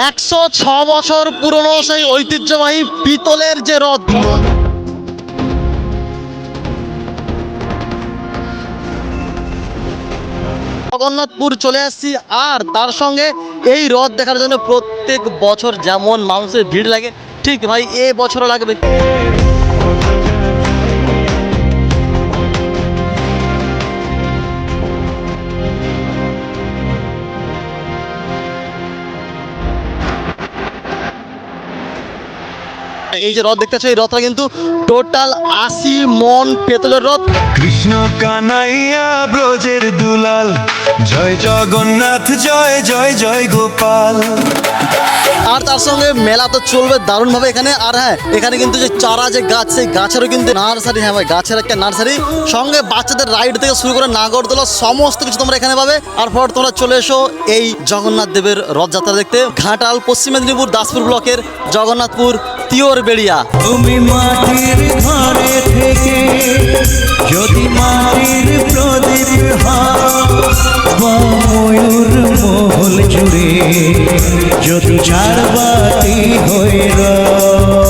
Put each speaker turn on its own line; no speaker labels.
106 বছর পুরনো সেই ঐতিহ্যবাহী পিতলের যে রথ, জগন্নাথপুর চলে আসছি। আর তার সঙ্গে এই রথ দেখার জন্য প্রত্যেক বছর যেমন মানুষের ভিড় লাগে, ঠিক ভাই এ বছরও লাগবে। এই যে রথ দেখতেছো, এই রথটা কিন্তু টোটাল 80 মন পেতলের রথ।
কৃষ্ণ কানাইয়া ব্রজের দুলাল, জয় জগন্নাথ জয় জয় জয় গোপাল।
আর তার সঙ্গে মেলা তো চলবে দারুণ ভাবে এখানে। আর হ্যাঁ, এখানে কিন্তু যে চারা যে গাছ, সেই গাছেরও কিন্তু নার্সারি। হ্যাঁ ভাই, গাছের একটা নার্সারি, সঙ্গে বাচ্চাদের রাইড থেকে শুরু করে নাগরদোলা সমস্ত কিছু তোমরা এখানে পাবে। আর পর তোমরা চলে এসো এই জগন্নাথ দেবের রথযাত্রা দেখতে। ঘাটাল, পশ্চিম মেদিনীপুর, দাসপুর ব্লকের জগন্নাথপুর তিওর বেড়িয়া।
তুমি মাটির ঘরে থেকে যদি মাটির প্রদীপ হও, ময়ূর মহল জুড়ে যদি ঝাড়বাতি হয়ে রও।